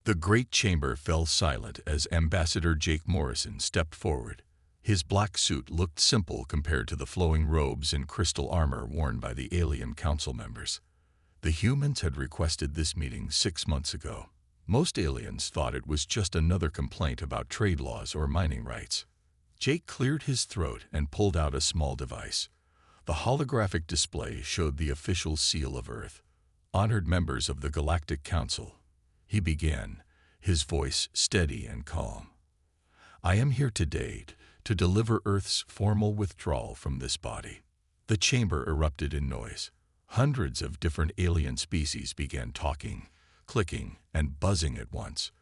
The great chamber fell silent as Ambassador Jake Morrison stepped forward. His black suit looked simple compared to the flowing robes and crystal armor worn by the alien council members. The humans had requested this meeting 6 months ago. Most aliens thought it was just another complaint about trade laws or mining rights. Jake cleared his throat and pulled out a small device. The holographic display showed the official seal of Earth. Honored members of the Galactic Council. He began, his voice steady and calm. I am here today to deliver Earth's formal withdrawal from this body. The chamber erupted in noise. Hundreds of different alien species began talking, clicking, and buzzing at once.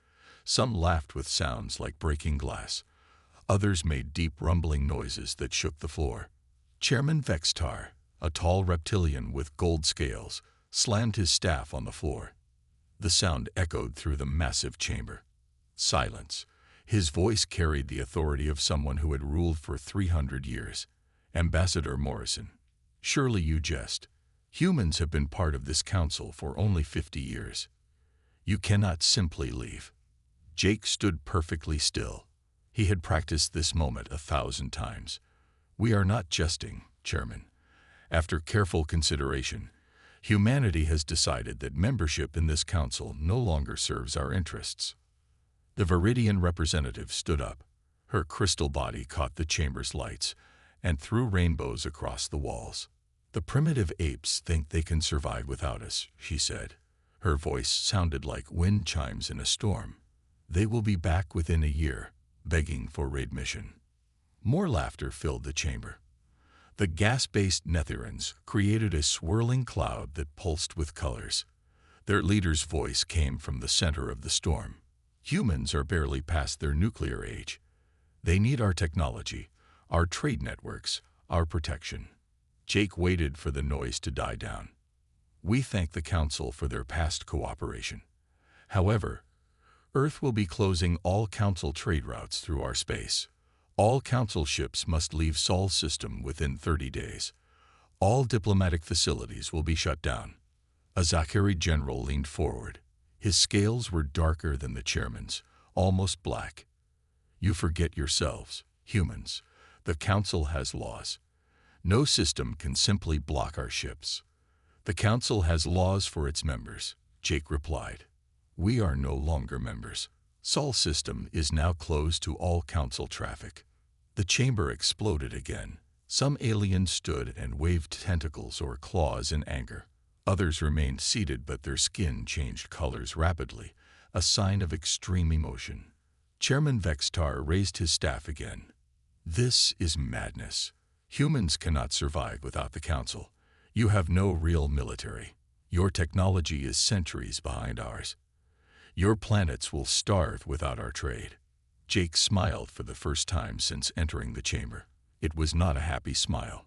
Some laughed with sounds like breaking glass. Others made deep rumbling noises that shook the floor. Chairman Vextar, a tall reptilian with gold scales, slammed his staff on the floor. The sound echoed through the massive chamber. Silence. His voice carried the authority of someone who had ruled for 300 years. Ambassador Morrison, surely you jest. Humans have been part of this council for only 50 years. You cannot simply leave. Jake stood perfectly still. He had practiced this moment 1,000 times. We are not jesting, Chairman. After careful consideration, humanity has decided that membership in this council no longer serves our interests. The Viridian representative stood up. Her crystal body caught the chamber's lights and threw rainbows across the walls. The primitive apes think they can survive without us, she said. Her voice sounded like wind chimes in a storm. They will be back within a year, begging for raid mission. More laughter filled the chamber. The gas-based Netherans created a swirling cloud that pulsed with colors. Their leader's voice came from the center of the storm. Humans are barely past their nuclear age. They need our technology, our trade networks, our protection. Jake waited for the noise to die down. We thank the Council for their past cooperation. However, Earth will be closing all Council trade routes through our space. All Council ships must leave Sol system within 30 days. All diplomatic facilities will be shut down. A Zakari general leaned forward. His scales were darker than the chairman's, almost black. You forget yourselves, humans. The Council has laws. No system can simply block our ships. The Council has laws for its members, Jake replied. We are no longer members. Sol system is now closed to all Council traffic. The chamber exploded again. Some aliens stood and waved tentacles or claws in anger. Others remained seated, but their skin changed colors rapidly, a sign of extreme emotion. Chairman Vextar raised his staff again. This is madness. Humans cannot survive without the Council. You have no real military. Your technology is centuries behind ours. Your planets will starve without our trade. Jake smiled for the first time since entering the chamber. It was not a happy smile.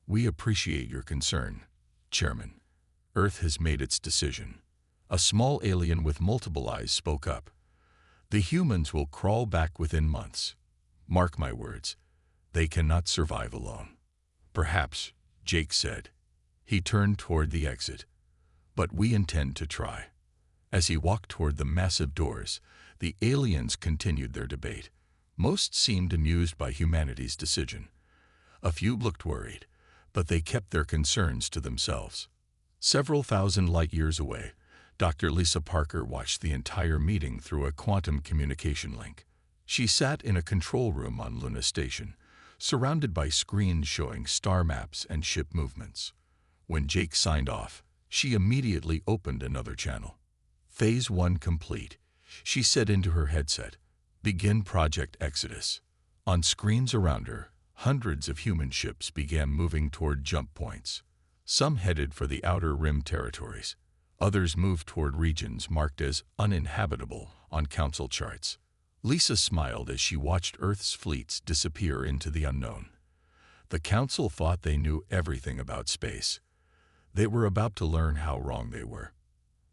We appreciate your concern, Chairman. Earth has made its decision. A small alien with multiple eyes spoke up. The humans will crawl back within months. Mark my words, they cannot survive alone. Perhaps, Jake said. He turned toward the exit. But we intend to try. As he walked toward the massive doors, the aliens continued their debate. Most seemed amused by humanity's decision. A few looked worried, but they kept their concerns to themselves. Several thousand light-years away, Dr. Lisa Parker watched the entire meeting through a quantum communication link. She sat in a control room on Luna Station, surrounded by screens showing star maps and ship movements. When Jake signed off, she immediately opened another channel. Phase 1 complete, she said into her headset. Begin Project Exodus. On screens around her, hundreds of human ships began moving toward jump points. Some headed for the Outer Rim territories. Others moved toward regions marked as uninhabitable on Council charts. Lisa smiled as she watched Earth's fleets disappear into the unknown. The Council thought they knew everything about space. They were about to learn how wrong they were.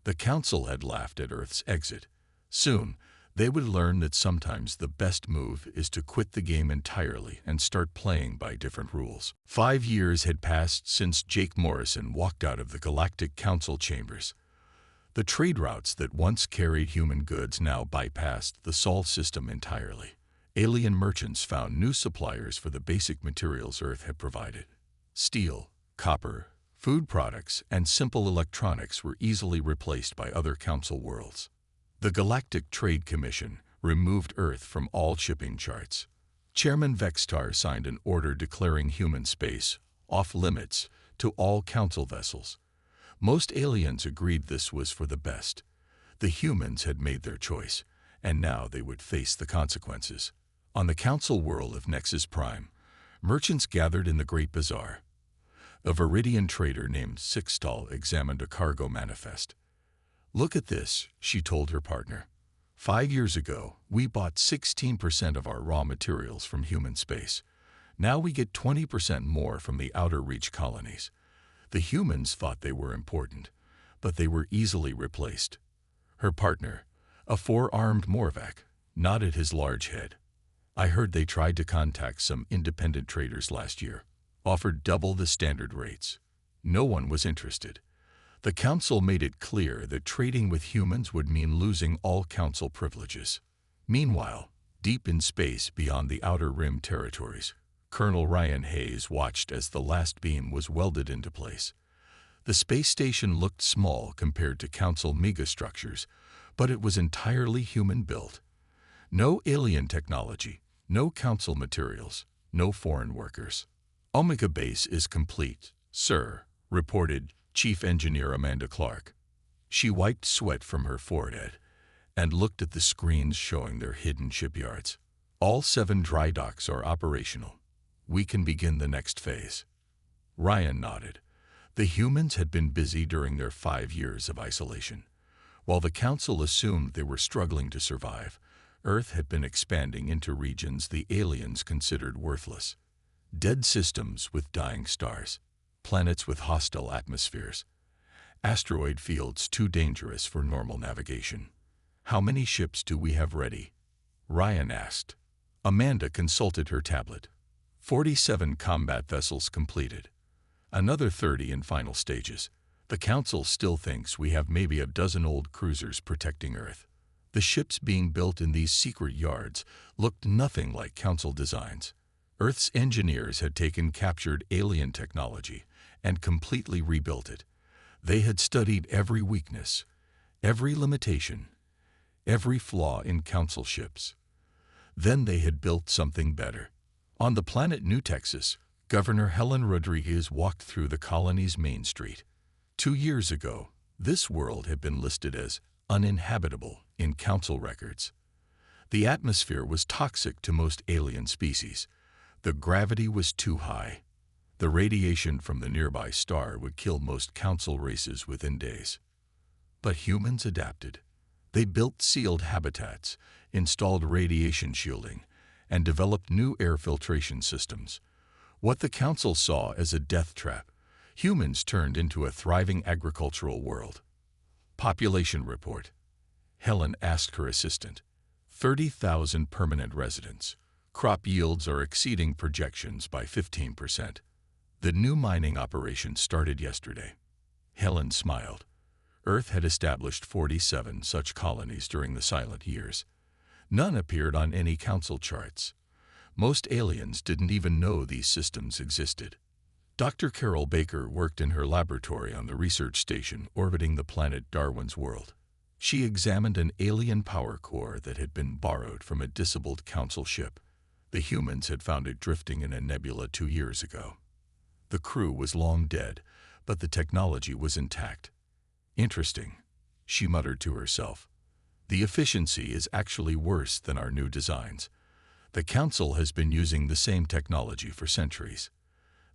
The Council had laughed at Earth's exit. Soon, they would learn that sometimes the best move is to quit the game entirely and start playing by different rules. 5 years had passed since Jake Morrison walked out of the Galactic Council chambers. The trade routes that once carried human goods now bypassed the Sol system entirely. Alien merchants found new suppliers for the basic materials Earth had provided. Steel, copper, food products, and simple electronics were easily replaced by other Council worlds. The Galactic Trade Commission removed Earth from all shipping charts. Chairman Vextar signed an order declaring human space off-limits to all Council vessels. Most aliens agreed this was for the best. The humans had made their choice, and now they would face the consequences. On the Council world of Nexus Prime, merchants gathered in the Great Bazaar. A Viridian trader named Sixtal examined a cargo manifest. "Look at this," she told her partner. 5 years ago, we bought 16% of our raw materials from human space. Now we get 20% more from the outer reach colonies. The humans thought they were important, but they were easily replaced. Her partner, a 4-armed Morvac, nodded his large head. "I heard they tried to contact some independent traders last year, offered double the standard rates. No one was interested. The Council made it clear that trading with humans would mean losing all Council privileges." Meanwhile, deep in space beyond the Outer Rim territories, Colonel Ryan Hayes watched as the last beam was welded into place. The space station looked small compared to Council megastructures, but it was entirely human-built. No alien technology, no Council materials, no foreign workers. "Omega Base is complete, sir," reported Chief Engineer Amanda Clark. She wiped sweat from her forehead and looked at the screens showing their hidden shipyards. "All 7 dry docks are operational. We can begin the next phase." Ryan nodded. The humans had been busy during their 5 years of isolation. While the Council assumed they were struggling to survive, Earth had been expanding into regions the aliens considered worthless. Dead systems with dying stars, planets with hostile atmospheres, asteroid fields too dangerous for normal navigation. "How many ships do we have ready?" Ryan asked. Amanda consulted her tablet. 47 combat vessels completed. Another 30 in final stages. The Council still thinks we have maybe a dozen old cruisers protecting Earth. The ships being built in these secret yards looked nothing like Council designs. Earth's engineers had taken captured alien technology and completely rebuilt it. They had studied every weakness, every limitation, every flaw in Council ships. Then they had built something better. On the planet New Texas, Governor Helen Rodriguez walked through the colony's main street. 2 years ago, this world had been listed as uninhabitable in Council records. The atmosphere was toxic to most alien species. The gravity was too high. The radiation from the nearby star would kill most Council races within days. But humans adapted. They built sealed habitats, installed radiation shielding, and developed new air filtration systems. What the Council saw as a death trap, humans turned into a thriving agricultural world. Population report. Helen asked her assistant. 30,000 permanent residents. Crop yields are exceeding projections by 15%. The new mining operation started yesterday. Helen smiled. Earth had established 47 such colonies during the silent years. None appeared on any Council charts. Most aliens didn't even know these systems existed. Dr. Carol Baker worked in her laboratory on the research station orbiting the planet Darwin's world. She examined an alien power core that had been borrowed from a disabled Council ship. The humans had found it drifting in a nebula 2 years ago. The crew was long dead, but the technology was intact. "Interesting," she muttered to herself. "The efficiency is actually worse than our new designs. The Council has been using the same technology for centuries.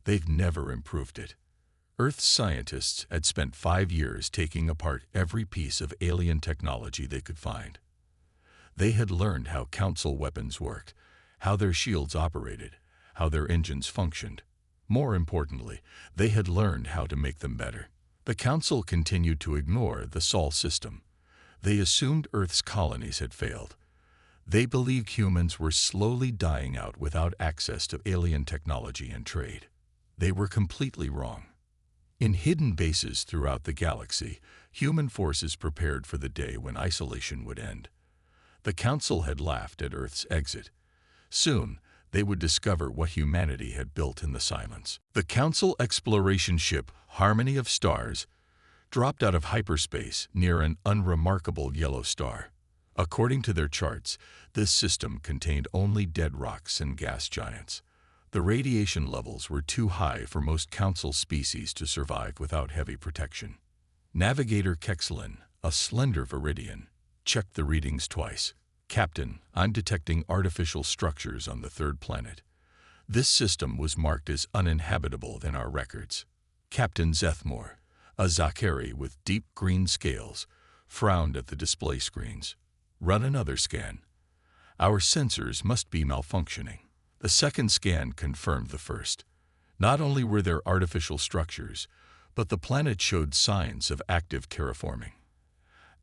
They've never improved it." Earth's scientists had spent 5 years taking apart every piece of alien technology they could find. They had learned how Council weapons worked, how their shields operated, how their engines functioned. More importantly, they had learned how to make them better. The Council continued to ignore the Sol system. They assumed Earth's colonies had failed. They believed humans were slowly dying out without access to alien technology and trade. They were completely wrong. In hidden bases throughout the galaxy, Human forces prepared for the day when isolation would end. The Council had laughed at Earth's exit. Soon, they would discover what humanity had built in the silence. The Council exploration ship, Harmony of Stars, dropped out of hyperspace near an unremarkable yellow star. According to their charts, this system contained only dead rocks and gas giants. The radiation levels were too high for most Council species to survive without heavy protection. Navigator Kexlin, a slender Viridian, checked the readings twice. "Captain, I'm detecting artificial structures on the third planet. This system was marked as uninhabitable in our records." Captain Zethmore, a Zakari with deep green scales, frowned at the display screens. "Run another scan. Our sensors must be malfunctioning." The second scan confirmed the first. Not only were there artificial structures, but the planet showed signs of active terraforming.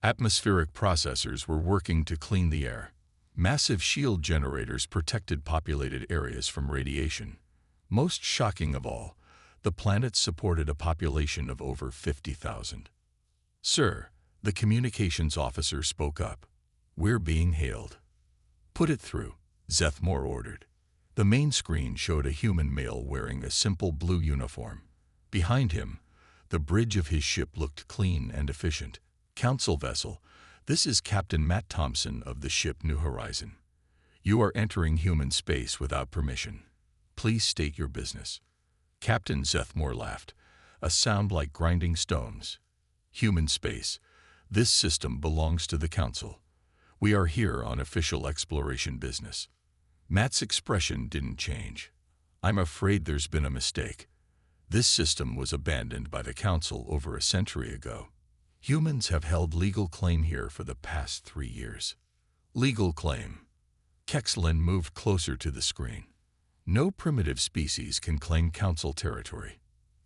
Atmospheric processors were working to clean the air. Massive shield generators protected populated areas from radiation. Most shocking of all, the planet supported a population of over 50,000. "Sir," the communications officer spoke up. "We're being hailed." "Put it through," Zethmore ordered. The main screen showed a human male wearing a simple blue uniform. Behind him, the bridge of his ship looked clean and efficient. "Council vessel, this is Captain Matt Thompson of the ship New Horizon. You are entering human space without permission. Please state your business." Captain Zethmore laughed, a sound like grinding stones. "Human space. This system belongs to the Council. We are here on official exploration business." Matt's expression didn't change. "I'm afraid there's been a mistake. This system was abandoned by the Council over a century ago. Humans have held legal claim here for the past 3 years." "Legal claim." Kexlin moved closer to the screen. "No primitive species can claim Council territory.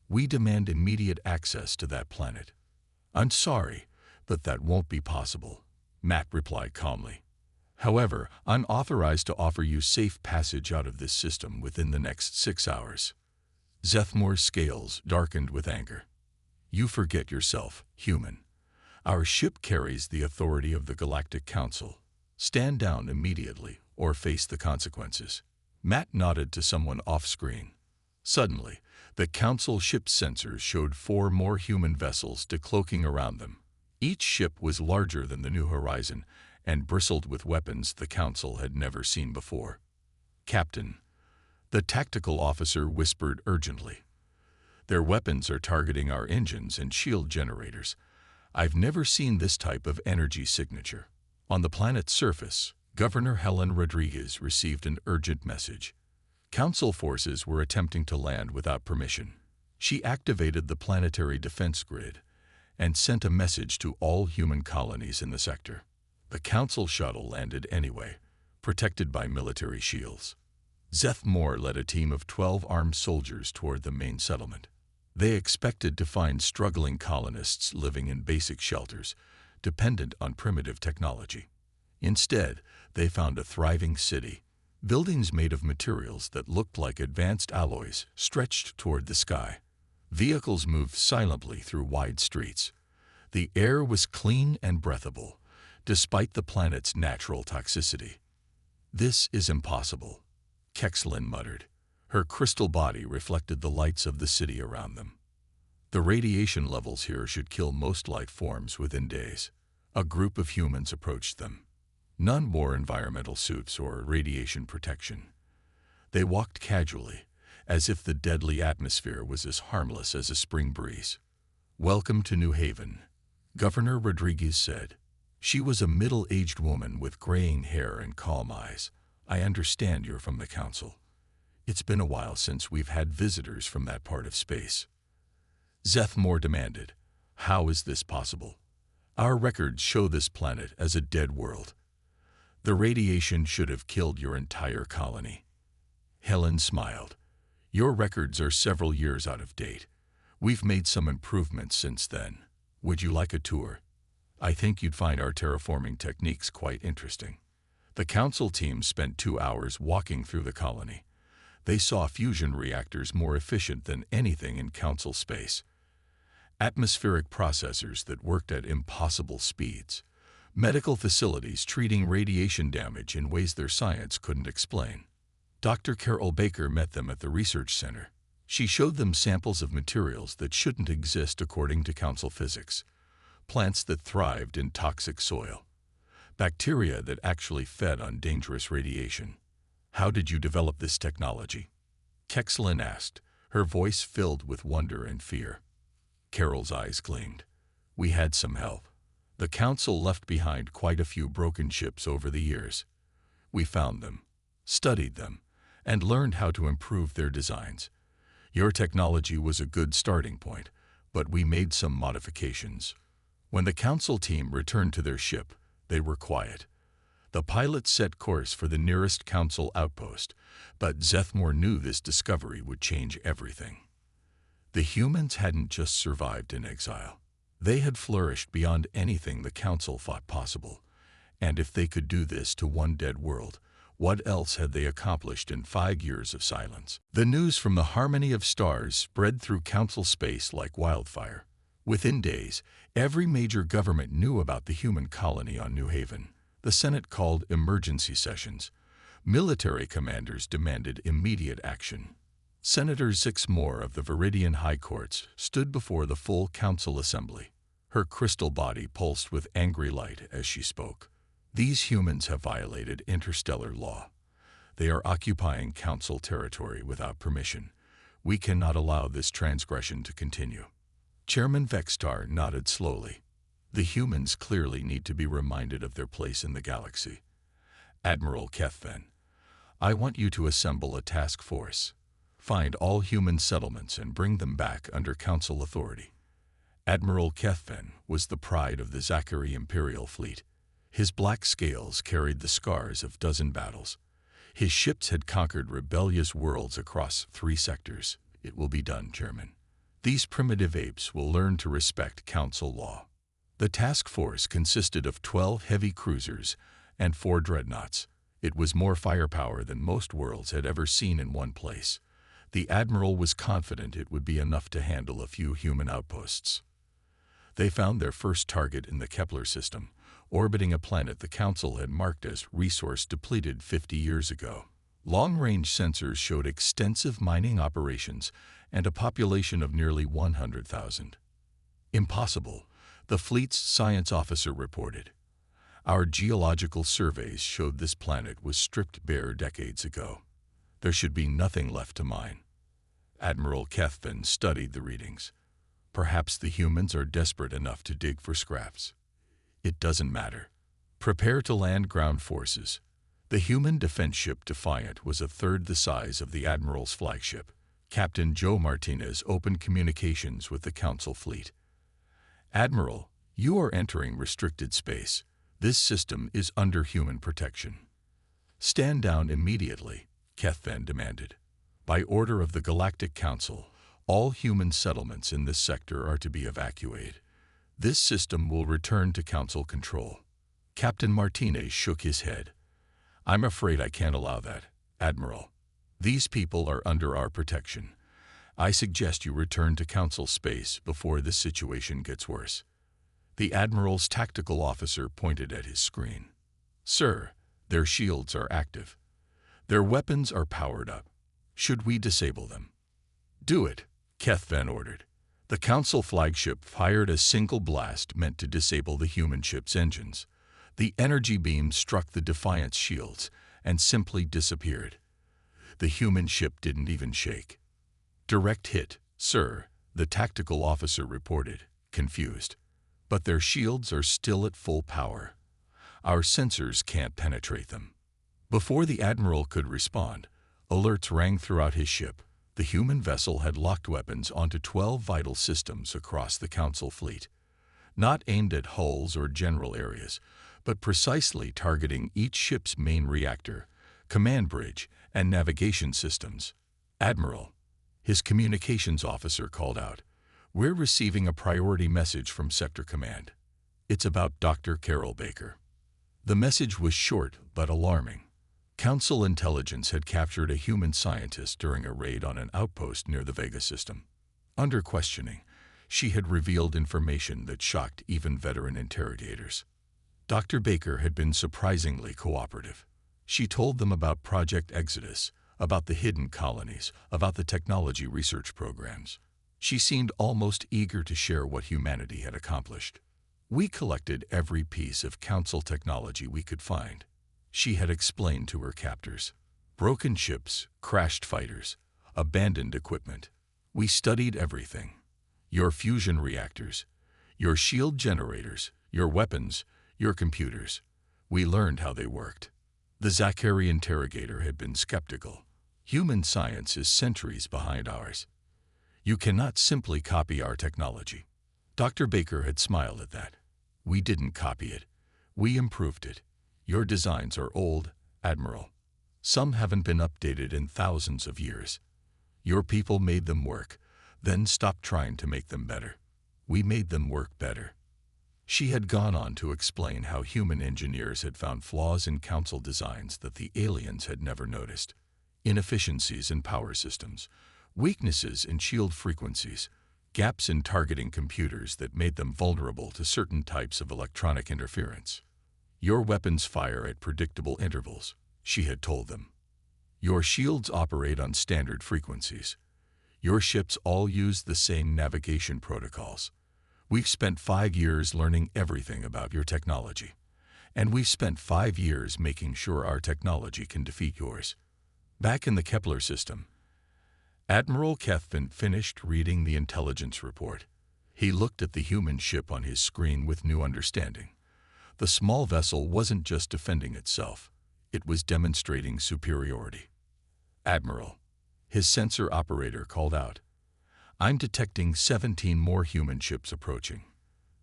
We demand immediate access to that planet." "I'm sorry, but that won't be possible," Matt replied calmly. "However, I'm authorized to offer you safe passage out of this system within the next 6 hours." Zethmore's scales darkened with anger. "You forget yourself, human. Our ship carries the authority of the Galactic Council. Stand down immediately or face the consequences." Matt nodded to someone off-screen. Suddenly, the Council ship's sensors showed 4 more human vessels decloaking around them. Each ship was larger than the New Horizon and bristled with weapons the Council had never seen before. "Captain," the tactical officer whispered urgently. "Their weapons are targeting our engines and shield generators. I've never seen this type of energy signature." On the planet's surface, Governor Helen Rodriguez received an urgent message. Council forces were attempting to land without permission. She activated the planetary defense grid and sent a message to all human colonies in the sector. The Council shuttle landed anyway, protected by military shields. Zethmore led a team of 12 armed soldiers toward the main settlement. They expected to find struggling colonists living in basic shelters, dependent on primitive technology. Instead, they found a thriving city. Buildings made of materials that looked like advanced alloys stretched toward the sky. Vehicles moved silently through wide streets. The air was clean and breathable, despite the planet's natural toxicity. "This is impossible," Kexlin muttered. Her crystal body reflected the lights of the city around them. "The radiation levels here should kill most life forms within days." A group of humans approached them. None wore environmental suits or radiation protection. They walked casually, as if the deadly atmosphere was as harmless as a spring breeze. "Welcome to New Haven," Governor Rodriguez said. She was a middle-aged woman with graying hair and calm eyes. "I understand you're from the Council. It's been a while since we've had visitors from that part of space." Zethmore demanded, "How is this possible? Our records show this planet as a dead world. The radiation should have killed your entire colony." Helen smiled. "Your records are several years out of date. We've made some improvements since then. Would you like a tour? I think you'd find our terraforming techniques quite interesting." The Council team spent 2 hours walking through the colony. They saw fusion reactors more efficient than anything in Council space. atmospheric processors that worked at impossible speeds, medical facilities treating radiation damage in ways their science couldn't explain. Dr. Carol Baker met them at the research center. She showed them samples of materials that shouldn't exist according to Council physics, plants that thrived in toxic soil, bacteria that actually fed on dangerous radiation. "How did you develop this technology?" Kexlin asked, her voice filled with wonder and fear. Carol's eyes gleamed. "We had some help. The Council left behind quite a few broken ships over the years. We found them, studied them, and learned how to improve their designs. Your technology was a good starting point, but we made some modifications." When the Council team returned to their ship, they were quiet. The pilots set course for the nearest Council outpost, but Zethmore knew this discovery would change everything. The humans hadn't just survived in exile. They had flourished beyond anything the Council thought possible. And if they could do this to one dead world, what else had they accomplished in 5 years of silence? The news from the Harmony of Stars spread through Council space like wildfire. Within days, every major government knew about the human colony on New Haven. The Senate called emergency sessions. Military commanders demanded immediate action. Senator Zixmore of the Viridian High Courts stood before the full Council assembly. Her crystal body pulsed with angry light as she spoke. "These humans have violated interstellar law. They are occupying Council territory without permission. We cannot allow this transgression to continue." Chairman Vextar nodded slowly. "The humans clearly need to be reminded of their place in the galaxy. Admiral Kethven, I want you to assemble a task force. Find all human settlements and bring them back under Council authority." Admiral Kethven was the pride of the Zachary Imperial Fleet. His black scales carried the scars of dozen battles. His ships had conquered rebellious worlds across 3 sectors. "It will be done, Chairman. These primitive apes will learn to respect Council law." The task force consisted of 12 heavy cruisers and 4 dreadnoughts. It was more firepower than most worlds had ever seen in one place. The Admiral was confident it would be enough to handle a few human outposts. They found their first target in the Kepler system, orbiting a planet the Council had marked as resource-depleted 50 years ago. Long-range sensors showed extensive mining operations and a population of nearly 100,000. "Impossible," the fleet's science officer reported. "Our geological surveys showed this planet was stripped bare decades ago. There should be nothing left to mine." Admiral Kethven studied the readings. "Perhaps the humans are desperate enough to dig for scraps. It doesn't matter. Prepare to land ground forces." The human defense ship Defiant was a third the size of the Admiral's flagship. Captain Joe Martinez opened communications with the Council fleet. "Admiral, you are entering restricted space. This system is under human protection." "Stand down immediately," Kethven demanded. "By order of the Galactic Council, all human settlements in this sector are to be evacuated. This system will return to Council control." Captain Martinez shook his head. "I'm afraid I can't allow that, Admiral. These people are under our protection. I suggest you return to Council space before this situation gets worse." The Admiral's tactical officer pointed at his screen. "Sir, their shields are active. Their weapons are powered up. Should we disable them?" "Do it," Kethven ordered. The Council flagship fired a single blast meant to disable the human ship's engines. The energy beam struck the Defiant's shields and simply disappeared. The human ship didn't even shake. "Direct hit, sir," the tactical officer reported, confused. "But their shields are still at full power. Our sensors can't penetrate them." Before the Admiral could respond, alerts rang throughout his ship. The human vessel had locked weapons onto 12 vital systems across the Council fleet, not aimed at hulls or general areas, but precisely targeting each ship's main reactor, command bridge, and navigation systems. "Admiral," his communications officer called out, "we're receiving a priority message from Sector Command. It's about Dr. Carol Baker." The message was short but alarming. Council intelligence had captured a human scientist during a raid on an outpost near the Vega system. Under questioning, She had revealed information that shocked even veteran interrogators. Dr. Baker had been surprisingly cooperative. She told them about Project Exodus, about the hidden colonies, about the technology research programs. She seemed almost eager to share what humanity had accomplished. We collected every piece of Council technology we could find, she had explained to her captors. Broken ships, crashed fighters, abandoned equipment. We studied everything. Your fusion reactors, your shield generators, your weapons, your computers. We learned how they worked. The Zachary interrogator had been skeptical. Human science is centuries behind ours. You cannot simply copy our technology. Dr. Baker had smiled at that. We didn't copy it. We improved it. Your designs are old, Admiral. Some haven't been updated in thousands of years. Your people made them work, then stopped trying to make them better. We made them work better. She had gone on to explain how human engineers had found flaws in Council designs that the aliens had never noticed. Inefficiencies in power systems, weaknesses in shield frequencies, gaps in targeting computers that made them vulnerable to certain types of electronic interference. Your weapons fire at predictable intervals, she had told them. Your shields operate on standard frequencies. Your ships all use the same navigation protocols. We've spent 5 years learning everything about your technology. And we've spent 5 years making sure our technology can defeat yours. Back in the Kepler system, Admiral Kethvin finished reading the intelligence report. He looked at the human ship on his screen with new understanding. The small vessel wasn't just defending itself. It was demonstrating superiority. Admiral, his sensor operator called out, I'm detecting 17 more human ships approaching.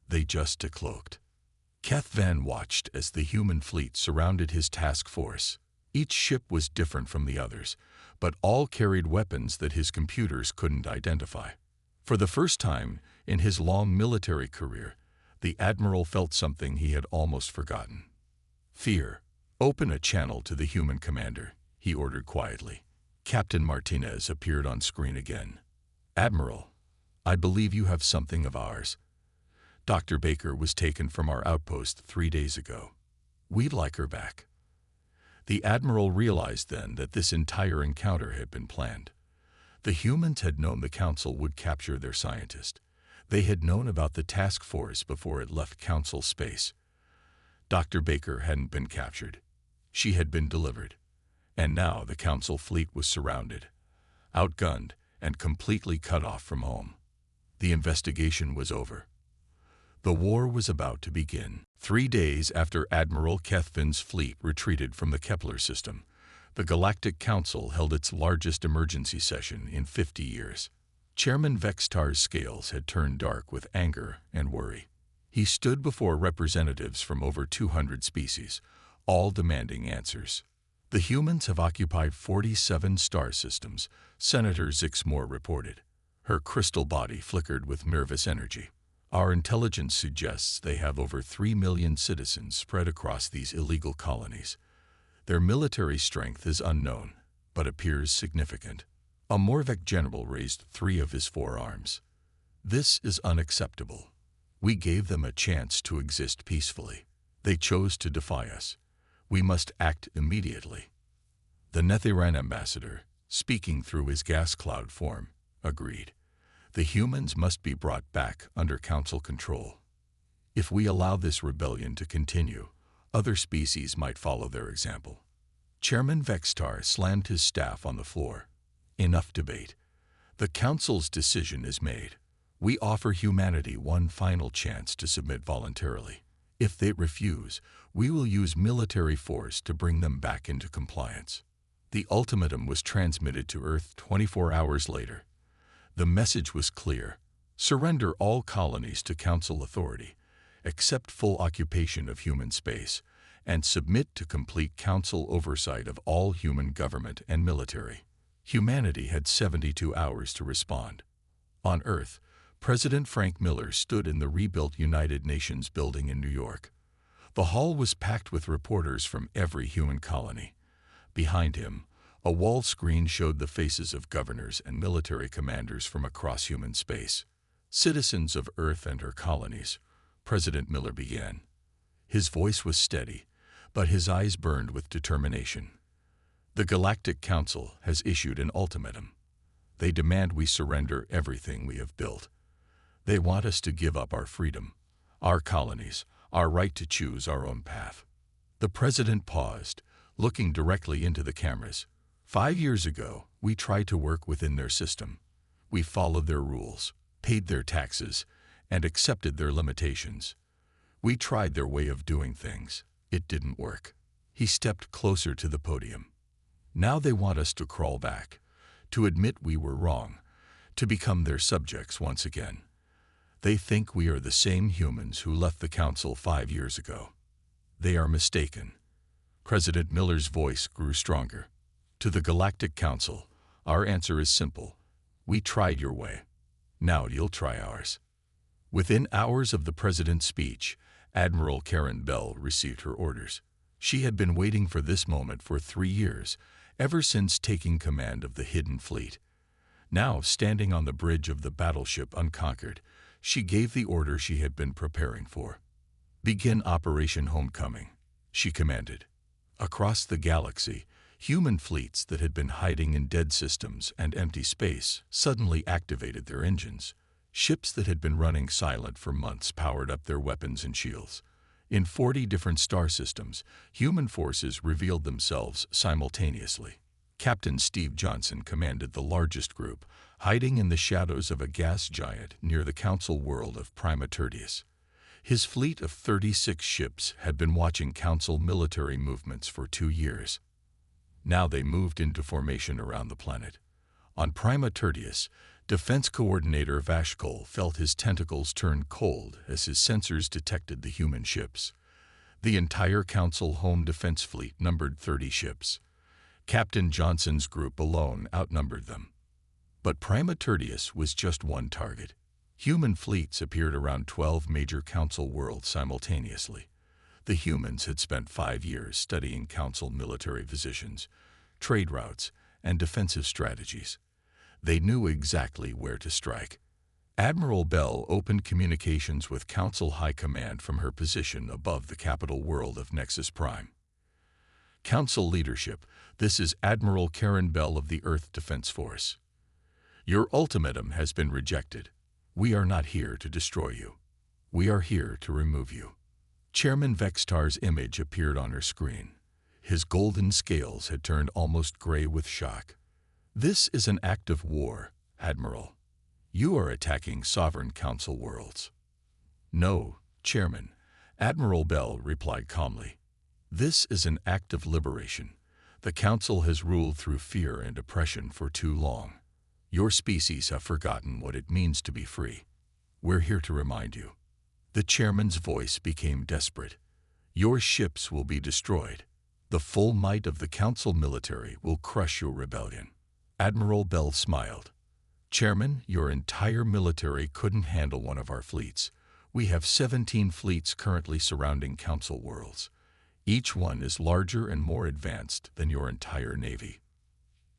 They just decloaked. Kethvan watched as the human fleet surrounded his task force. Each ship was different from the others, but all carried weapons that his computers couldn't identify. For the first time in his long military career, the Admiral felt something he had almost forgotten. Fear. Open a channel to the human commander, he ordered quietly. Captain Martinez appeared on screen again. Admiral, I believe you have something of ours. Dr. Baker was taken from our outpost 3 days ago. We'd like her back. The Admiral realized then that this entire encounter had been planned. The humans had known the Council would capture their scientist. They had known about the task force before it left Council space. Dr. Baker hadn't been captured. She had been delivered. And now the Council fleet was surrounded, outgunned, and completely cut off from home. The investigation was over. The war was about to begin. 3 days after Admiral Kethvin's fleet retreated from the Kepler system, the Galactic Council held its largest emergency session in 50 years. Chairman Vextar's scales had turned dark with anger and worry. He stood before representatives from over 200 species, all demanding answers. The humans have occupied 47 star systems, Senator Zixmore reported. Her crystal body flickered with nervous energy. Our intelligence suggests they have over 3 million citizens spread across these illegal colonies. Their military strength is unknown, but appears significant. A Morvek general raised 3 of his 4 arms. This is unacceptable. We gave them a chance to exist peacefully. They chose to defy us. We must act immediately. The Nethiran ambassador, speaking through his gas cloud form, agreed. The humans must be brought back under Council control. If we allow this rebellion to continue, other species might follow their example. Chairman Vextar slammed his staff on the floor. Enough debate. The Council's decision is made. We offer humanity one final chance to submit voluntarily. If they refuse, we will use military force to bring them back into compliance. The ultimatum was transmitted to Earth 24 hours later. The message was clear. Surrender all colonies to Council authority, accept full occupation of human space, and submit to complete Council oversight of all human government and military. Humanity had 72 hours to respond. On Earth, President Frank Miller stood in the rebuilt United Nations building in New York. The hall was packed with reporters from every human colony. Behind him, a wall screen showed the faces of governors and military commanders from across human space. Citizens of Earth and her colonies, President Miller began. His voice was steady, but his eyes burned with determination. The Galactic Council has issued an ultimatum. They demand we surrender everything we have built. They want us to give up our freedom, our colonies, our right to choose our own path. The president paused, looking directly into the cameras. 5 years ago, we tried to work within their system. We followed their rules, paid their taxes, and accepted their limitations. We tried their way of doing things. It didn't work. He stepped closer to the podium. Now they want us to crawl back, to admit we were wrong, to become their subjects once again. They think we are the same humans who left the council 5 years ago. They are mistaken. President Miller's voice grew stronger. To the Galactic Council, our answer is simple. We tried your way. Now you'll try ours. Within hours of the president's speech, Admiral Karen Bell received her orders. She had been waiting for this moment for 3 years, ever since taking command of the Hidden Fleet. Now, standing on the bridge of the battleship Unconquered, she gave the order she had been preparing for. "Begin Operation Homecoming," she commanded. Across the galaxy, human fleets that had been hiding in dead systems and empty space suddenly activated their engines. Ships that had been running silent for months powered up their weapons and shields. In 40 different star systems, human forces revealed themselves simultaneously. Captain Steve Johnson commanded the largest group, hiding in the shadows of a gas giant near the council world of Prima Tertius. His fleet of 36 ships had been watching council military movements for 2 years. Now they moved into formation around the planet. On Prima Tertius, Defense Coordinator Vashkol felt his tentacles turn cold as his sensors detected the human ships. The entire Council home defense fleet numbered 30 ships. Captain Johnson's group alone outnumbered them. But Prima Tertius was just one target. Human fleets appeared around 12 major Council worlds simultaneously. The humans had spent 5 years studying Council military positions, trade routes, and defensive strategies. They knew exactly where to strike. Admiral Bell opened communications with Council High Command from her position above the capital world of Nexus Prime. "Council leadership, this is Admiral Karen Bell of the Earth Defense Force. Your ultimatum has been rejected. We are not here to destroy you. We are here to remove you." Chairman Vextar's image appeared on her screen. His golden scales had turned almost gray with shock. "This is an act of war, Admiral. You are attacking sovereign council worlds." "No, Chairman," Admiral Bell replied calmly. "This is an act of liberation. The council has ruled through fear and oppression for too long. Your species have forgotten what it means to be free. We're here to remind you." The chairman's voice became desperate. "Your ships will be destroyed. The full might of the council military will crush your rebellion." Admiral Bell smiled. "Chairman, your entire military couldn't handle one of our fleets. We have 17 fleets currently surrounding council worlds. Each one is larger and more advanced than your entire navy."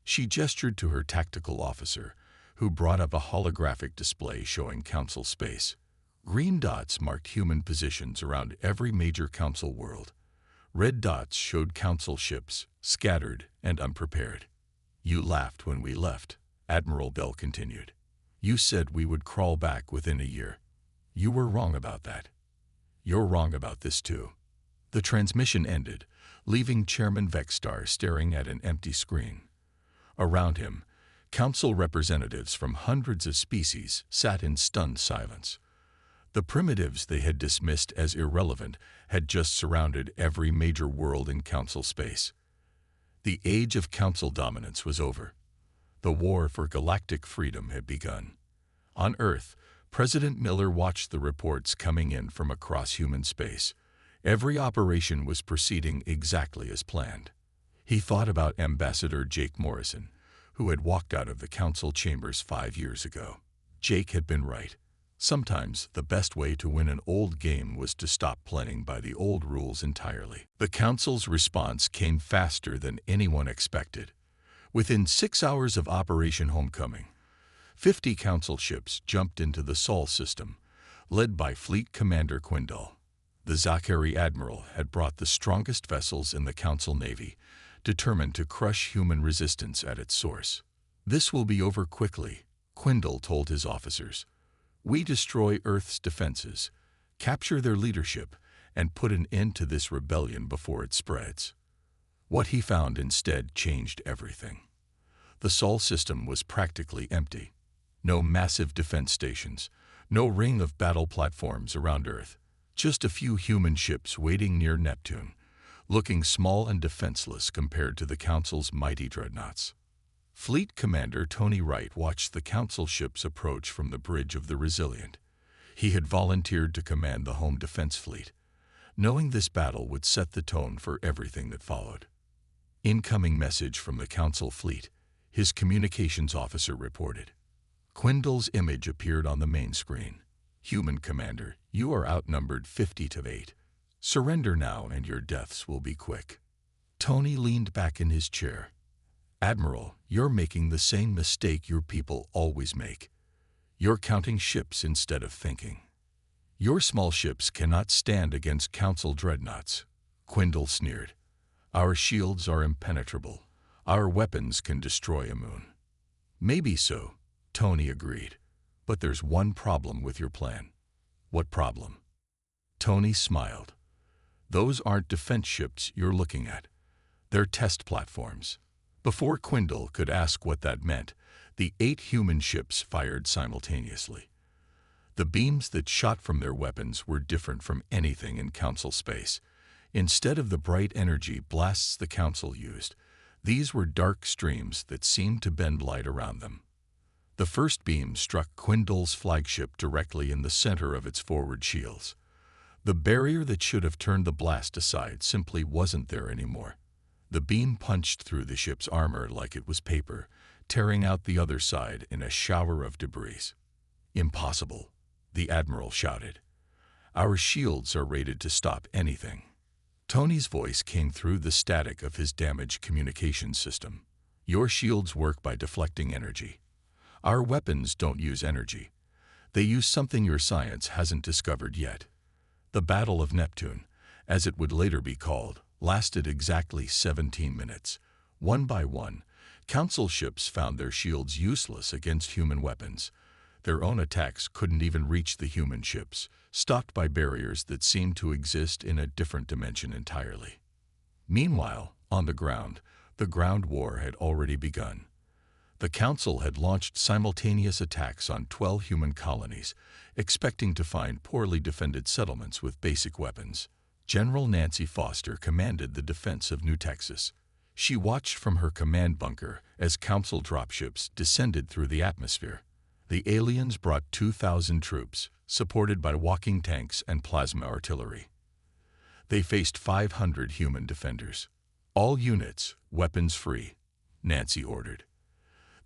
She gestured to her tactical officer, who brought up a holographic display showing council space. Green dots marked human positions around every major council world. Red dots showed council ships, scattered and unprepared. "You laughed when we left," Admiral Bell continued. "You said we would crawl back within a year. You were wrong about that. You're wrong about this too." The transmission ended, leaving Chairman Vextar staring at an empty screen. Around him, council representatives from hundreds of species sat in stunned silence. The primitives they had dismissed as irrelevant had just surrounded every major world in council space. The age of council dominance was over. The war for galactic freedom had begun. On Earth, President Miller watched the reports coming in from across human space. Every operation was proceeding exactly as planned. He thought about Ambassador Jake Morrison, who had walked out of the council chambers 5 years ago. Jake had been right. Sometimes the best way to win an old game was to stop playing by the old rules entirely. The council's response came faster than anyone expected. Within 6 hours of Operation Homecoming, 50 Council ships jumped into the Sol system, led by Fleet Commander Quindal. The Zachary Admiral had brought the strongest vessels in the Council Navy, determined to crush human resistance at its source. "This will be over quickly," Quindal told his officers. "We destroy Earth's defenses, capture their leadership, and put an end to this rebellion before it spreads." What he found instead changed everything. The Sol system was practically empty. No massive defense stations, no ring of battle platforms around Earth, just a few human ships waiting near Neptune, looking small and defenseless compared to the Council's mighty dreadnoughts. Fleet Commander Tony Wright watched the Council ships approach from the bridge of the Resilient. He had volunteered to command the home defense fleet, knowing this battle would set the tone for everything that followed. "Incoming message from the Council fleet," his communications officer reported. Quindal's image appeared on the main screen. "Human Commander, you are outnumbered 50-8. Surrender now and your deaths will be quick." Tony leaned back in his chair. "Admiral, you're making the same mistake your people always make. You're counting ships instead of thinking. Your small ships cannot stand against Council dreadnoughts," Quindal sneered. "Our shields are impenetrable. Our weapons can destroy a moon." "Maybe so," Tony agreed. "But there's one problem with your plan." "What problem?" Tony smiled. "Those aren't defense ships you're looking at. They're test platforms." Before Quindal could ask what that meant, the 8 human ships fired simultaneously. The beams that shot from their weapons were different from anything in Council space. Instead of the bright energy blasts the Council used, these were dark streams that seemed to bend light around them. The first beam struck Quindal's flagship directly in the center of its forward shields. The barrier that should have turned the blast aside simply wasn't there anymore. The beam punched through the ship's armor like it was paper, tearing out the other side in a shower of debris. "Impossible," the Admiral shouted. "Our shields are rated to stop anything." Tony's voice came through the static of his damaged communications system. "Your shields work by deflecting energy. Our weapons don't use energy. They use something your science hasn't discovered yet." The Battle of Neptune, as it would later be called, lasted exactly 17 minutes. One by one, Council ships found their shields useless against human weapons. Their own attacks couldn't even reach the human ships, stopped by barriers that seemed to exist in a different dimension entirely. Meanwhile, on the ground war had already begun. The Council had launched simultaneous attacks on 12 human colonies, expecting to find poorly defended settlements with basic weapons. General Nancy Foster commanded the defense of New Texas. She watched from her command bunker as Council dropships descended through the atmosphere. The aliens brought 2,000 troops, supported by walking tanks and plasma artillery. They faced 500 human defenders. "All units, weapons free," Nancy ordered.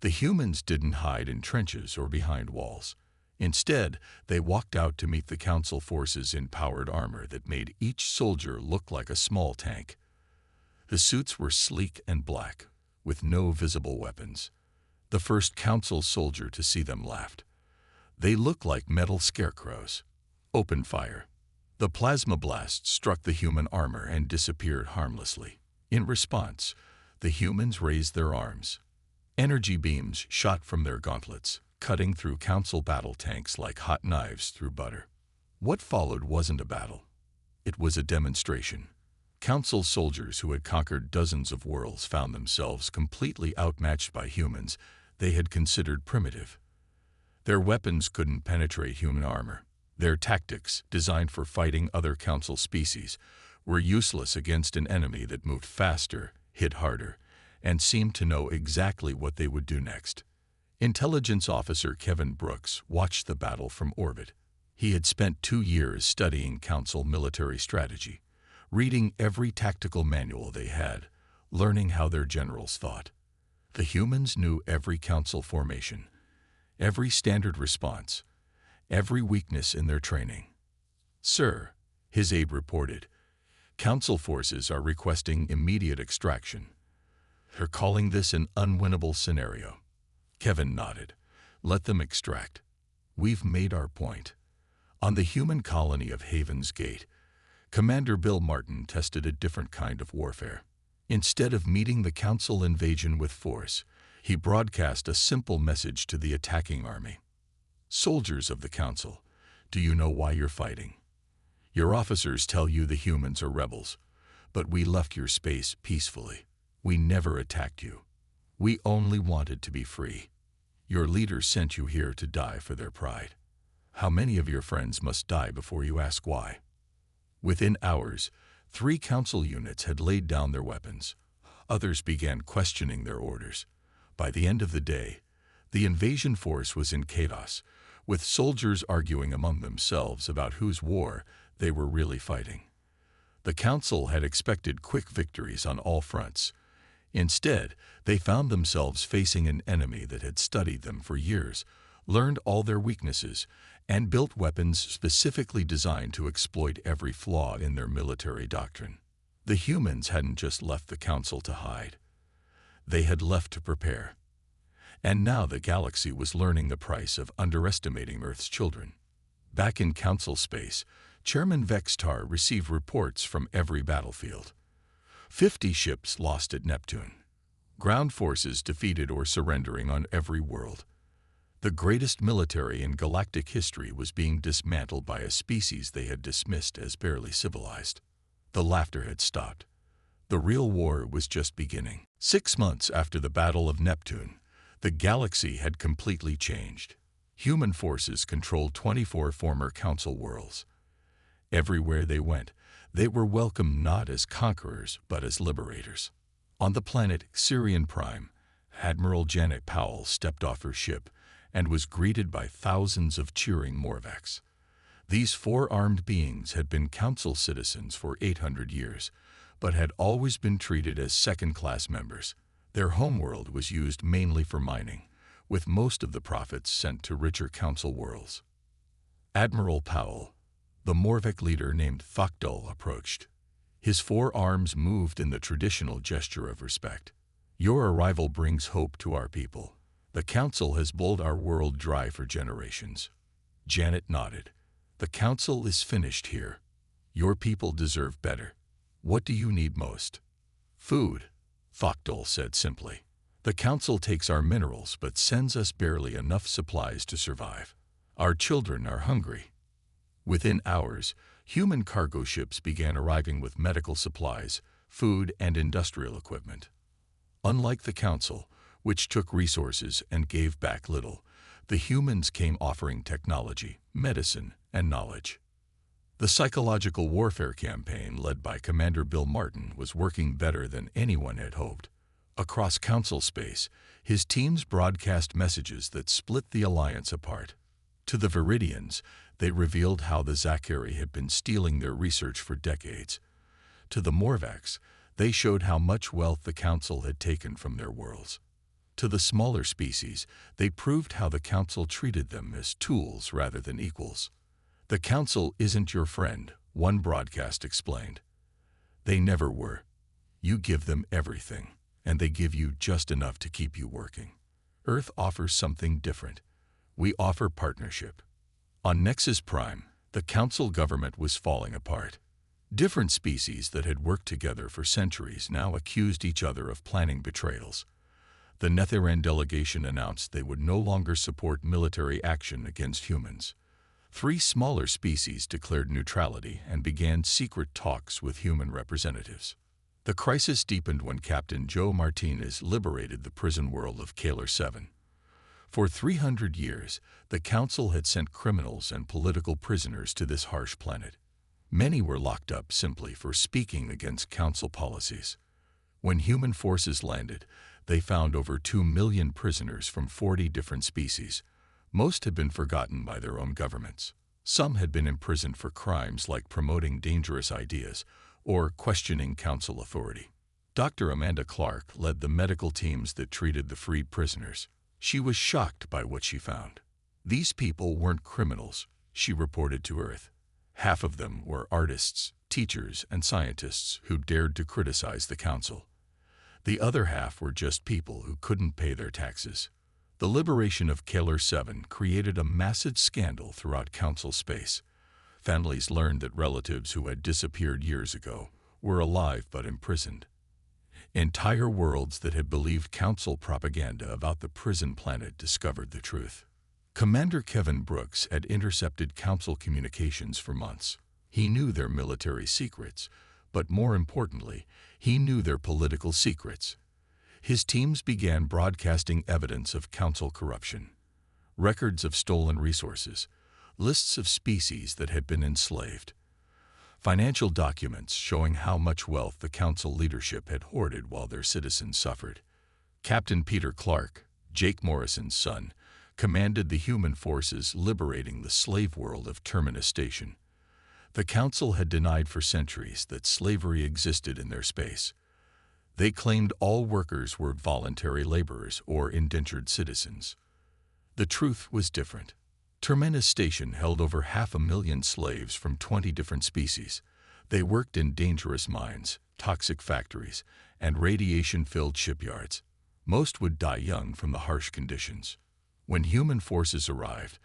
The humans didn't hide in trenches or behind walls. Instead, they walked out to meet the Council forces in powered armor that made each soldier look like a small tank. The suits were sleek and black, with no visible weapons. The first Council soldier to see them laughed. "They look like metal scarecrows." "Open fire." The plasma blast struck the human armor and disappeared harmlessly. In response, the humans raised their arms. Energy beams shot from their gauntlets, cutting through Council battle tanks like hot knives through butter. What followed wasn't a battle. It was a demonstration. Council soldiers who had conquered dozens of worlds found themselves completely outmatched by humans they had considered primitive. Their weapons couldn't penetrate human armor. Their tactics, designed for fighting other Council species, were useless against an enemy that moved faster, hit harder, and seemed to know exactly what they would do next. Intelligence Officer Kevin Brooks watched the battle from orbit. He had spent 2 years studying Council military strategy, reading every tactical manual they had, learning how their generals thought. The humans knew every Council formation, every standard response, every weakness in their training. "Sir," his aide reported, "Council forces are requesting immediate extraction. They're calling this an unwinnable scenario." Kevin nodded. Let them extract. We've made our point. On the human colony of Haven's Gate, Commander Bill Martin tested a different kind of warfare. Instead of meeting the Council invasion with force, he broadcast a simple message to the attacking army. Soldiers of the Council, do you know why you're fighting? Your officers tell you the humans are rebels, but we left your space peacefully. We never attacked you. We only wanted to be free. Your leaders sent you here to die for their pride. How many of your friends must die before you ask why? Within hours, 3 Council units had laid down their weapons. Others began questioning their orders. By the end of the day, the invasion force was in chaos, with soldiers arguing among themselves about whose war they were really fighting. The Council had expected quick victories on all fronts. Instead, they found themselves facing an enemy that had studied them for years, learned all their weaknesses, and built weapons specifically designed to exploit every flaw in their military doctrine. The humans hadn't just left the Council to hide. They had left to prepare. And now the galaxy was learning the price of underestimating Earth's children. Back in Council space, Chairman Vextar received reports from every battlefield. 50 ships lost at Neptune. Ground forces defeated or surrendering on every world. The greatest military in galactic history was being dismantled by a species they had dismissed as barely civilized. The laughter had stopped. The real war was just beginning. 6 months after the Battle of Neptune, the galaxy had completely changed. Human forces controlled 24 former Council worlds. Everywhere they went, they were welcomed not as conquerors but as liberators. On the planet Syrian Prime, Admiral Janet Powell stepped off her ship and was greeted by thousands of cheering Morvacs. These 4 armed beings had been Council citizens for 800 years, but had always been treated as second-class members. Their homeworld was used mainly for mining, with most of the profits sent to richer Council worlds. Admiral Powell, the Morvac leader named Thokdul, approached. His 4 arms moved in the traditional gesture of respect. Your arrival brings hope to our people. The Council has bowled our world dry for generations. Janet nodded. The Council is finished here. Your people deserve better. What do you need most? Food, Thokdul said simply. The Council takes our minerals but sends us barely enough supplies to survive. Our children are hungry. Within hours, human cargo ships began arriving with medical supplies, food, and industrial equipment. Unlike the Council, which took resources and gave back little, the humans came offering technology, medicine, and knowledge. The psychological warfare campaign led by Commander Bill Martin was working better than anyone had hoped. Across Council space, his teams broadcast messages that split the Alliance apart. To the Viridians, they revealed how the Zachary had been stealing their research for decades. To the Morvacs, they showed how much wealth the Council had taken from their worlds. To the smaller species, they proved how the Council treated them as tools rather than equals. The Council isn't your friend, one broadcast explained. They never were. You give them everything, and they give you just enough to keep you working. Earth offers something different. We offer partnership. On Nexus Prime, the Council government was falling apart. Different species that had worked together for centuries now accused each other of planning betrayals. The Netheran delegation announced they would no longer support military action against humans. 3 smaller species declared neutrality and began secret talks with human representatives. The crisis deepened when Captain Joe Martinez liberated the prison world of Kalar 7. For 300 years, the Council had sent criminals and political prisoners to this harsh planet. Many were locked up simply for speaking against Council policies. When human forces landed, they found over 2 million prisoners from 40 different species. Most had been forgotten by their own governments. Some had been imprisoned for crimes like promoting dangerous ideas or questioning Council authority. Dr. Amanda Clark led the medical teams that treated the freed prisoners. She was shocked by what she found. These people weren't criminals, she reported to Earth. Half of them were artists, teachers, and scientists who dared to criticize the Council. The other half were just people who couldn't pay their taxes. The liberation of Keller 7 created a massive scandal throughout Council space. Families learned that relatives who had disappeared years ago were alive but imprisoned. Entire worlds that had believed Council propaganda about the prison planet discovered the truth. Commander Kevin Brooks had intercepted Council communications for months. He knew their military secrets, but more importantly, he knew their political secrets. His teams began broadcasting evidence of Council corruption, records of stolen resources, lists of species that had been enslaved, financial documents showing how much wealth the Council leadership had hoarded while their citizens suffered. Captain Peter Clark, Jake Morrison's son, commanded the human forces liberating the slave world of Terminus Station. The Council had denied for centuries that slavery existed in their space. They claimed all workers were voluntary laborers or indentured citizens. The truth was different. Terminus Station held over 500,000 slaves from 20 different species. They worked in dangerous mines, toxic factories, and radiation-filled shipyards. Most would die young from the harsh conditions. When human forces arrived,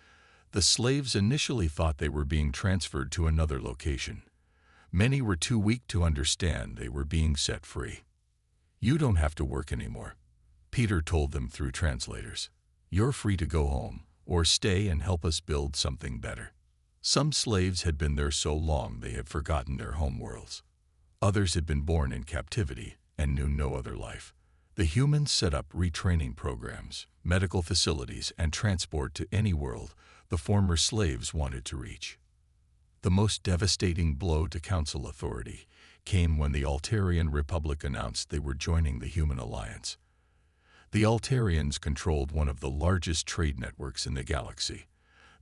the slaves initially thought they were being transferred to another location. Many were too weak to understand they were being set free. "You don't have to work anymore," Peter told them through translators. "You're free to go home, or stay and help us build something better." Some slaves had been there so long they had forgotten their homeworlds. Others had been born in captivity and knew no other life. The humans set up retraining programs, medical facilities, and transport to any world the former slaves wanted to reach. The most devastating blow to Council authority came when the Altarian Republic announced they were joining the Human Alliance. The Altarians controlled one of the largest trade networks in the galaxy.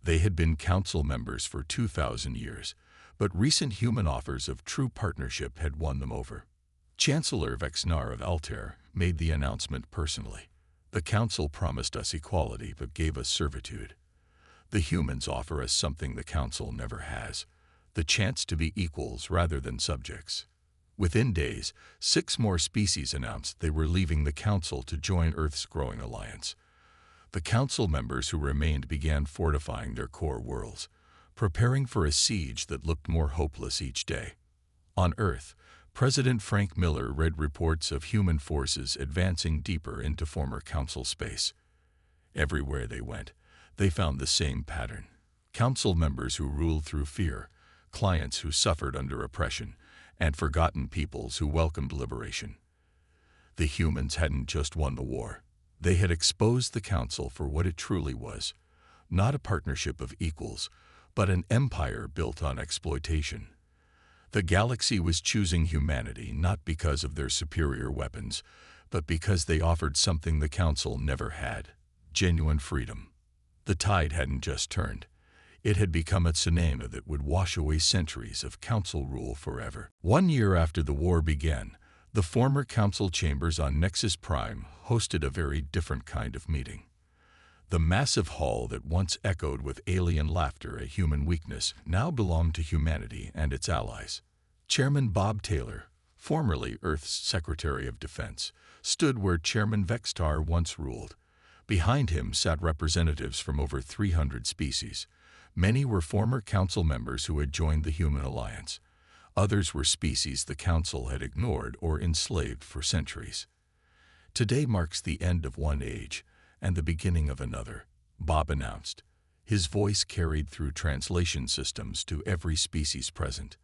They had been Council members for 2,000 years, but recent human offers of true partnership had won them over. Chancellor Vexnar of Altair made the announcement personally. "The Council promised us equality but gave us servitude. The humans offer us something the Council never has, the chance to be equals rather than subjects." Within days, 6 more species announced they were leaving the Council to join Earth's growing alliance. The Council members who remained began fortifying their core worlds, preparing for a siege that looked more hopeless each day. On Earth, President Frank Miller read reports of human forces advancing deeper into former Council space. Everywhere they went, they found the same pattern. Council members who ruled through fear, clients who suffered under oppression, and forgotten peoples who welcomed liberation. The humans hadn't just won the war. They had exposed the Council for what it truly was, not a partnership of equals, but an empire built on exploitation. The galaxy was choosing humanity not because of their superior weapons, but because they offered something the Council never had: genuine freedom. The tide hadn't just turned. It had become a tsunami that would wash away centuries of Council rule forever. 1 year after the war began, the former Council chambers on Nexus Prime hosted a very different kind of meeting. The massive hall that once echoed with alien laughter at human weakness now belonged to humanity and its allies. Chairman Bob Taylor, formerly Earth's Secretary of Defense, stood where Chairman Vextar once ruled. Behind him sat representatives from over 300 species. Many were former Council members who had joined the Human Alliance. Others were species the Council had ignored or enslaved for centuries. "Today marks the end of one age and the beginning of another," Bob announced. His voice carried through translation systems to every species present.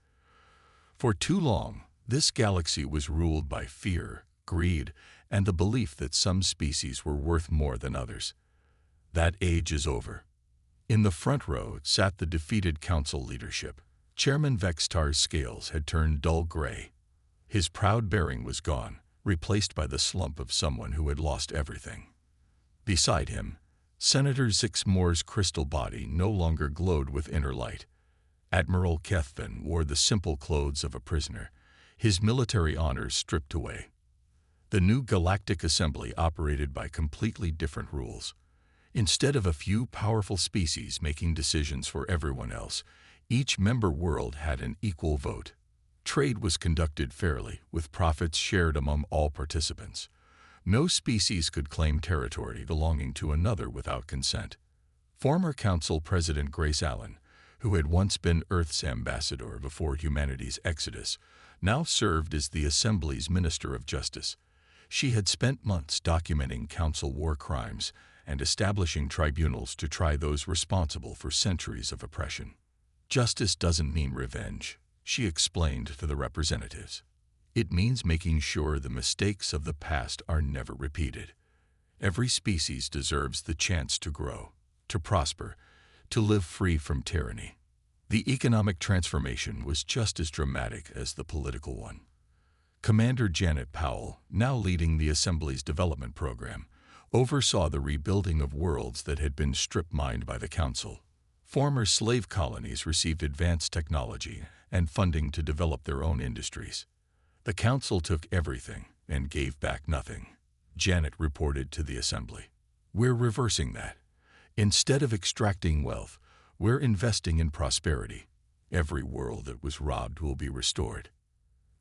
For too long, this galaxy was ruled by fear, greed, and the belief that some species were worth more than others. That age is over. In the front row sat the defeated Council leadership. Chairman Vextar's scales had turned dull gray. His proud bearing was gone, replaced by the slump of someone who had lost everything. Beside him, Senator Zix Moore's crystal body no longer glowed with inner light. Admiral Kethvin wore the simple clothes of a prisoner, his military honors stripped away. The new Galactic Assembly operated by completely different rules. Instead of a few powerful species making decisions for everyone else, each member world had an equal vote. Trade was conducted fairly, with profits shared among all participants. No species could claim territory belonging to another without consent. Former Council President Grace Allen, who had once been Earth's ambassador before humanity's exodus, now served as the Assembly's Minister of Justice. She had spent months documenting Council war crimes and establishing tribunals to try those responsible for centuries of oppression. Justice doesn't mean revenge, she explained to the representatives. It means making sure the mistakes of the past are never repeated. Every species deserves the chance to grow, to prosper, to live free from tyranny. The economic transformation was just as dramatic as the political one. Commander Janet Powell, now leading the Assembly's development program, oversaw the rebuilding of worlds that had been strip-mined by the Council. Former slave colonies received advanced technology and funding to develop their own industries. The Council took everything and gave back nothing, Janet reported to the Assembly. We're reversing that. Instead of extracting wealth, we're investing in prosperity. Every world that was robbed will be restored.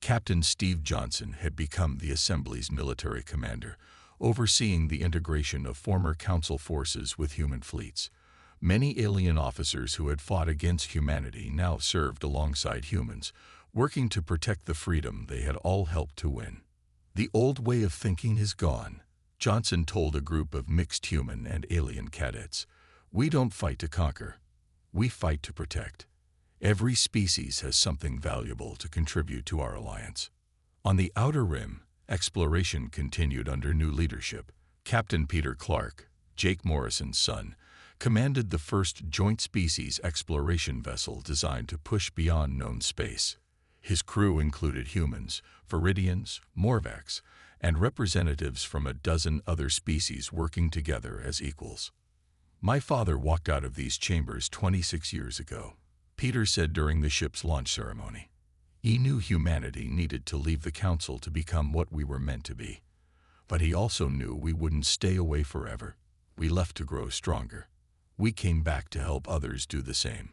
Captain Steve Johnson had become the Assembly's military commander, overseeing the integration of former Council forces with human fleets. Many alien officers who had fought against humanity now served alongside humans, working to protect the freedom they had all helped to win. The old way of thinking is gone, Johnson told a group of mixed human and alien cadets. We don't fight to conquer. We fight to protect. Every species has something valuable to contribute to our alliance. On the Outer Rim, exploration continued under new leadership. Captain Peter Clark, Jake Morrison's son, commanded the first joint species exploration vessel designed to push beyond known space. His crew included humans, Viridians, Morvacs, and representatives from a dozen other species working together as equals. My father walked out of these chambers 26 years ago, Peter said during the ship's launch ceremony. He knew humanity needed to leave the Council to become what we were meant to be. But he also knew we wouldn't stay away forever. We left to grow stronger. We came back to help others do the same.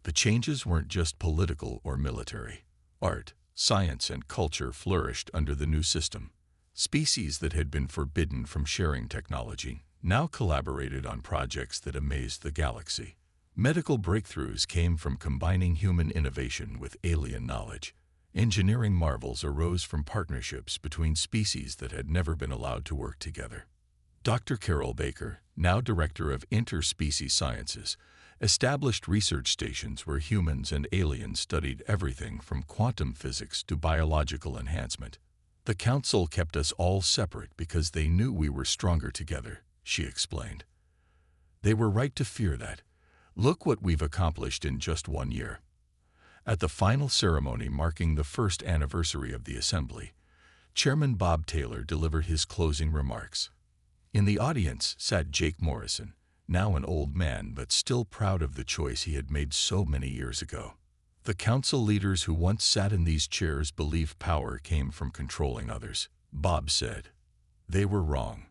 The changes weren't just political or military. Art, science, and culture flourished under the new system. Species that had been forbidden from sharing technology now collaborated on projects that amazed the galaxy. Medical breakthroughs came from combining human innovation with alien knowledge. Engineering marvels arose from partnerships between species that had never been allowed to work together. Dr. Carol Baker, now Director of Interspecies Sciences, established research stations where humans and aliens studied everything from quantum physics to biological enhancement. The Council kept us all separate because they knew we were stronger together, she explained. They were right to fear that. Look what we've accomplished in just 1 year. At the final ceremony marking the first anniversary of the Assembly, Chairman Bob Taylor delivered his closing remarks. In the audience sat Jake Morrison, now an old man but still proud of the choice he had made so many years ago. The Council leaders who once sat in these chairs believed power came from controlling others, Bob said. They were wrong.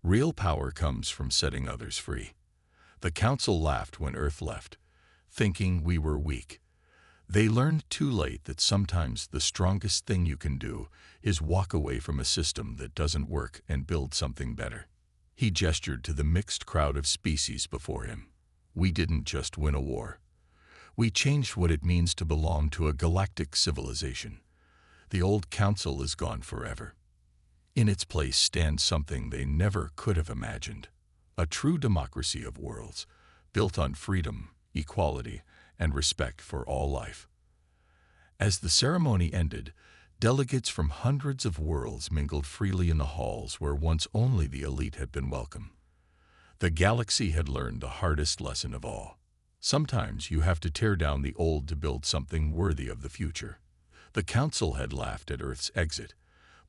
Real power comes from setting others free. The Council laughed when Earth left, thinking we were weak. They learned too late that sometimes the strongest thing you can do is walk away from a system that doesn't work and build something better. He gestured to the mixed crowd of species before him. We didn't just win a war. We changed what it means to belong to a galactic civilization. The old Council is gone forever. In its place stands something they never could have imagined. A true democracy of worlds, built on freedom, equality, and respect for all life. As the ceremony ended, delegates from hundreds of worlds mingled freely in the halls where once only the elite had been welcome. The galaxy had learned the hardest lesson of all. Sometimes you have to tear down the old to build something worthy of the future. The Council had laughed at Earth's exit,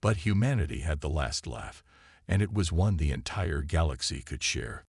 but humanity had the last laugh, and it was one the entire galaxy could share.